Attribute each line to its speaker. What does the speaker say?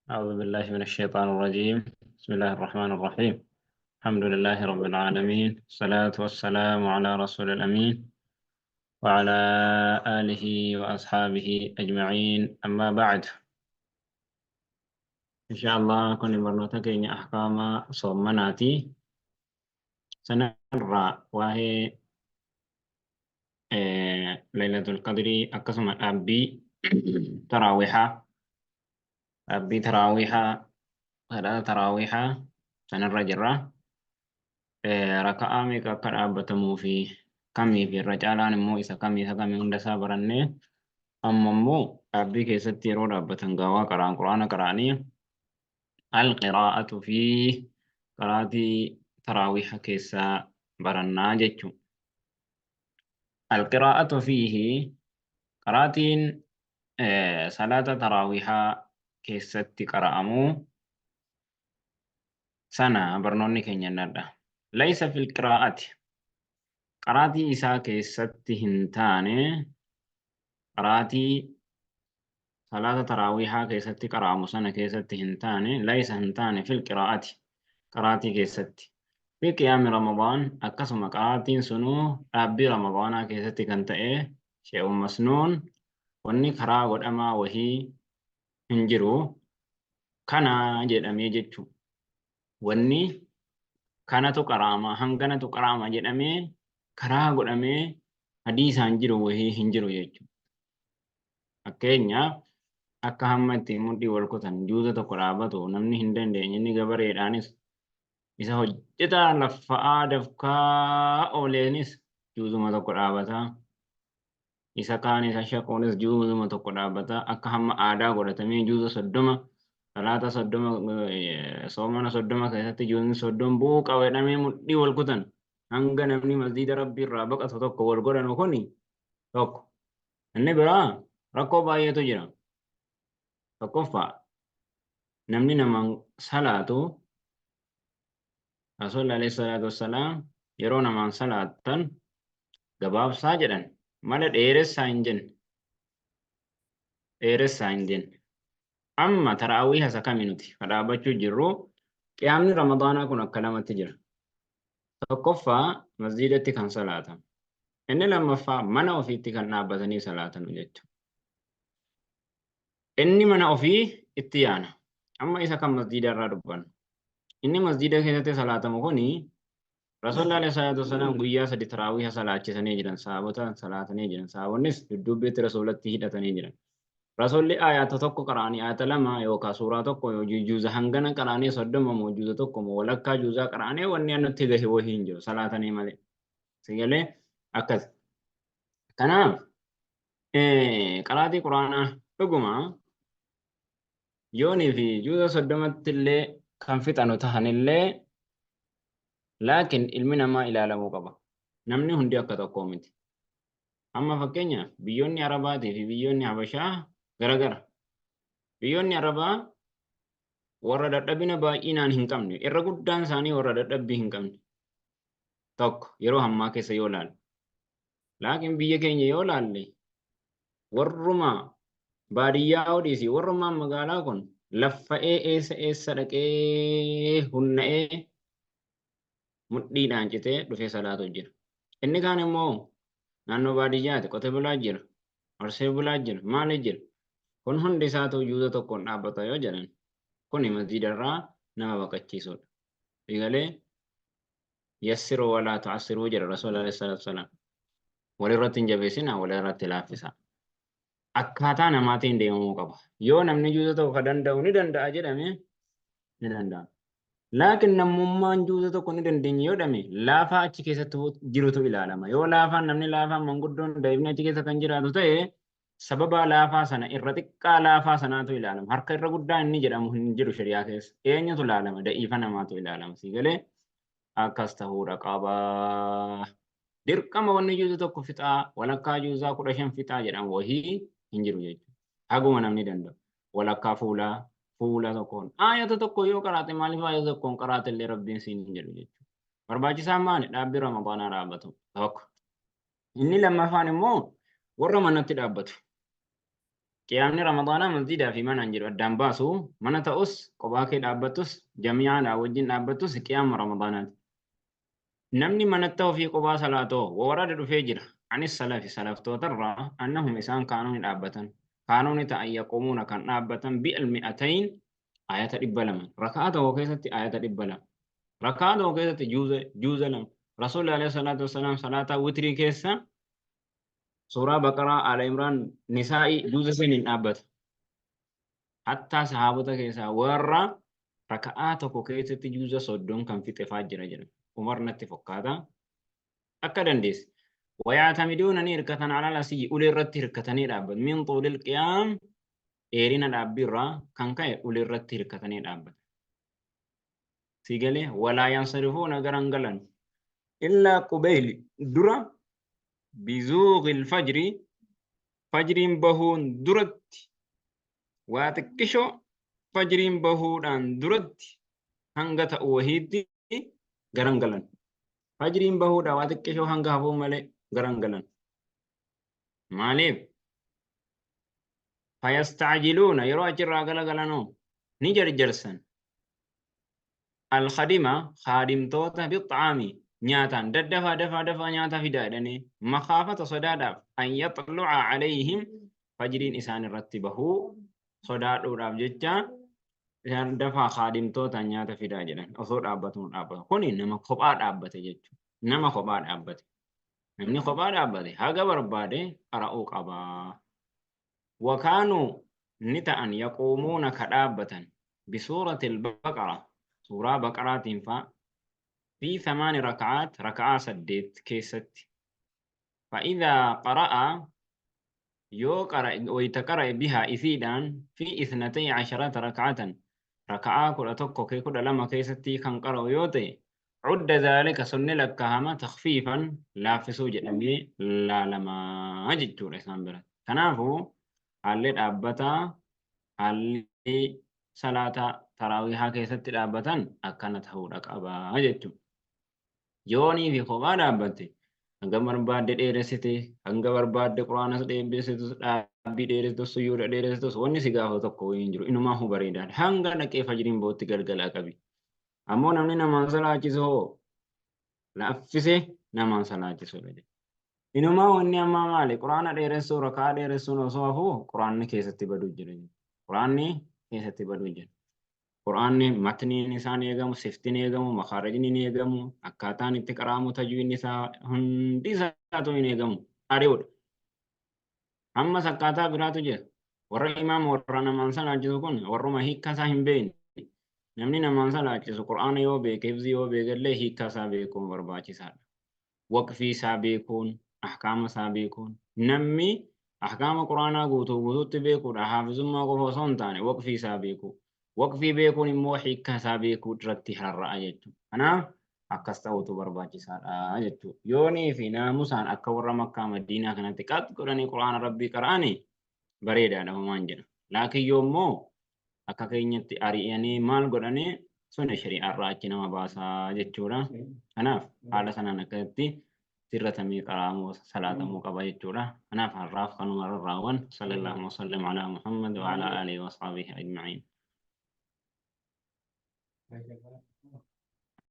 Speaker 1: أعوذ بالله من الشيطان الرجيم. بسم الله الرحمن الرحيم. الحمد لله رب العالمين، الصلاة والسلام على رسول الأمين وعلى آله وأصحابه أجمعين، أما بعد. إن شاء الله كن برنوتك إن أحكام صومناتي سنرى وهي ليلة القدر أقسم أبي تراويحة أبي تراويحة ثلاثة تراويحة سنرى جرة raka'aa meeqa akka dhaabbatamuu fi kamii fi irra caalaan immoo isa kamii hunda isaa barannee amma immoo dhaabbii keessatti yeroo dhaabbatan gaawaa quraana qaraanii alqiraa'atu fi qaraatii taraawiha keessaa barannaa jechuudha. Alqiraa'atu fiihi qaraatiin salaata taraawihaa keessatti qara'amuu sana barnoonni keenya nadha. ليس في القراءة قراتي إساء كيست هنتاني قراتي صلاة تراويحا كيست قرام سنة كيست هنتاني ليس هنتاني في القراءة قراتي كيست في قيام رمضان أقسم قراتين سنو أبي رمضان كيست كنتئي شيء مسنون واني كرا ودأما وهي هنجرو كان جد أمي جتشو واني kanatu qaraama hanganatu qaraama jedhamee karaa godhamee hadiisaan jiru wahii hin jiru jechuudha. Fakkeenyaaf akka hamma ittiin mudhii wal kutan juuza tokko dhaabatu namni hin dandeenye inni gabareedhaanis isa hojjetaa laffa'aa dafkaa ooleenis juuzuma tokko dhaabataa isa kaanis ashaquunis juuzuma tokko dhaabataa akka hamma aadaa godhatamee juuza 30 salaata 30 soomana 30 keessatti juuzni 30 buuqa wedhamee mudhii wal kutan hanga namni masjiida rabbii irraa baqatu tokko wal godhanu kuni tokko. Inni biraa rakkoo baay'eetu jira. Tokkoffaa namni namaan salaatu Rasuulli alayhi salaatu wassalaam yeroo namaan salaattan gabaabsaa jedhan malee dheeressaa hin jenne. Dheeressaa hin jenne. Amma taraawii hasa kami nuti dhaabbachuu jirru qiyaamni ramadaanaa kun akka lamatti jira. Tokkoffaa masjiidatti kan salaatan. Inni lammaffaa mana ofiitti kan dhaabbatanii salaatan jechuudha. Inni mana ofii itti yaana. Amma isa kan masjiida irraa dubbannu. Inni masjiida keessatti salaatamu kuni Rasuulli alayhi salaatu wassalaam guyyaa 3 taraawii salaachisanii jiran sahabota salaatanii jiran sahabonnis dudduubbiitti rasuulatti hidhatanii jiran. Rasuulli ayata tokko qaraanii ayata lama yookaan suuraa tokko juuza hangana qaraanii 30 moo juuza tokko moo walakkaa juuzaa qaraanii wanni annutti gahe wahii hin jiru salaatanii malee. Sigalee akkas. Kanaaf qaraatii quraanaa dhuguma yoonii fi juuza 30tti illee kan fixanu tahanillee laakiin ilmi namaa ilaalamuu qaba. Namni hundi akka tokkoo miti. Amma fakkeenyaaf biyyoonni Arabaatii fi biyyoonni Habashaa garagara. Biyyoonni Arabaa warra dadhabina baay'inaan hin qabne irra guddaan isaanii warra dadhabbii hin qabne tokko yeroo hammaa keessa yoo laalle. Laakiin biyya keenya yoo laalle warruma baadiyyaa odeessi warruma magaalaa kun laffa'ee eessa dhaqee hunna'ee mudhiidhaan citee dhufee salaatu jira. Inni kaan immoo naannoo baadiyyaati qotee bulaa jira, horsee bulaa jira, maali jira. Kun hundi isaatu juuza tokkoon dhaabbata yoo jedhan kuni masjiida irraa nama baqachiisudha. Egalee yassiruu walaa tu'assiruu jedha Rasuulli alayhi salaatu wassalaam. Walirratti hin jabeessinaa walirratti laaffisa. Akkaataa namaatiin deemamuu qaba. Yoo namni juuza tokko ka danda'u ni danda'a jedhame ni danda'a. Laakiin namummaan juuza tokko ni dandeenye yoo dhame laafaa achi keessatti jirutu ilaalama. Yoo laafaan namni laafaan manguddoon daa'imni achi keessa kan jiraatu ta'e sababa laafaa sana irra xiqqaa laafaa sanaatu ilaalama. Harka irra guddaa inni jedhamu hin jiru shari'aa keessa. Eenyutu ilaalama? Da'iifa namaatu ilaalama. Sigalee akkas ta'uudha qaba. Dirqama wanni juuza tokko fixaa walakkaa juuzaa 15 fixaa jedhamu wahii hin jiru jechuudha. Haguma namni danda'u. Walakkaa fuula tokkoon ayata tokko yoo qaraate maaliif ayata tokkoon qaraate illee rabbiin siin hin jedhu jechuudha. Barbaachisaan maali? Dhaabbii ramadaanaa dhaabbatu tokko. Inni lammaffaan immoo warra manatti dhaabbatu. Qiyaamni Ramadaanaa masjiidaa fi mana hin jiru addaan baasu mana ta'us kophaa kee dhaabbatus jami'aadhaa wajjin dhaabbatus qiyaama Ramadaanaati. Namni manatti ofii kophaa salaatoo warada dhufee jira. Anis salafi salaftootarraa annahum isaan kaanuu dhaabbatan. Kaanuu ni ta'an yaquumuuna kan dhaabbatan bi'al mi'atayn ayata 200. Rakaa tokko keessatti ayata 200. Rakaa tokko keessatti juuza lama. Rasuulli alayhi salaatu wassalaam salaataa witrii keessa suuraa Baqaraa, Aala Imraan, Nisaa'ii juuza saniin dhaabbata. Hattaa sahaabota keessaa warra raka'aa tokko keessatti juuza 30 kan fixe fa'aa jira jedhama. Umar natti fakkaata. Akka dandeesse. ويعتمدون نيركة على الأسي أولي الرتي ركة نيرابد من طول القيام إيرين الأبيرة كان كاي أولي الرتي ركة نيرابد سيقالي ولا ينصرفون غرانغلان إلا قبيل درة بزوغ الفجر فجر بهون درت واتكشو فجر بهون درت هنغة وهيدي غرانغلان فجر بهون واتكشو هنغة هفو ملي غرانغلان ماليف فيستعجلون يروى جرى غلغلانو نجر جرسن الخدمة خادم توتا بالطعام نياتان دفا دفا دفا نياتا في دادني مخافة صدادا أن يطلع عليهم فجرين إسان رتبه صداد وراب جتا دفا خادم توتا نياتا في دادني أصور أبتون أبت كوني نما خبار أبت جتو نما خبار أبت نمني خبار أبت هاga برباده أرأوك أبا وكانوا نتأن يقومون كدابة بسورة البقرة سورة بقرة فا في 8 ركعات ركعة سديت كيست فإذا قرأ يقرأ ويتقرأ بها إثيدان في 12 ركعة ركعة كل تكو كي كل لما كيستي كان قرأ يوتي عد ذلك سن لك هما تخفيفا لا في سوجة أمي لا لما أجد الإسلام بلد تنافو على الأبتا على صلاة تراويح كيست الأبتا أكنت هورك أبا أجد يوني في خبار أبتي hanga barbaadde dheeressite hanga barbaadde quraanas dheebisitus dhaabbii dheeressitus suyyuudha dheeressitus wanni si gaafa tokko hin jiru inumaa bareedaadha hanga dhaqee fajriin bootti galgalaa qabi ammoo namni namaan salaachisu hoo laaffise namaan salaachisudha inumaa wanni ammaa maali quraana dheeressuu rakaa dheeressuun osoo hafuu quraanni keessatti baduu jira quraanni keessatti baduu jira quraanni matniin isaan eegamu siftiin eegamu makhaarajni eegamu akkaataan itti qaraamu tajwiidni isaa hundi isaatu hin eegamu ari'uudha ammas akkaataa biraatu jira warra imaam warra namaan salaachisu kun warruma hiikkaa isaa hin beekne namni namaan salaachisu quraana yoo beeke hifzii yoo beekellee hiikkaa isaa beekuun barbaachisaadha waqfii isaa beekuun ahkaama isaa beekuun namni ahkaama quraanaa guutuutti beekuudha haafizummaa qofa osoo hin taane waqfii isaa beekuu waqfii beekuun immoo hiikkaa isaa beekuu irratti har'aa jechuudha. Kanaaf akkas ta'utu barbaachisaadha jechuudha. Yoonii fi naamusaan akka warra Makkaa Madiinaa kanatti qat godhanii quraana Rabbii qara'anii bareedaadha homaan jedha. Laakiin yoommoo akka keenyatti ari'anii maal godhanii sun shari'aarraa achi nama baasaa jechuudha. Kanaaf haala sanaan akkatti sirratamee qara'amuu salaatamuu qaba jechuudha. Kanaaf har'aaf kanuma raawwan sallallahu alaihi wa sallam ala Muhammad wa ala alihi wa sahbihi ajma'in.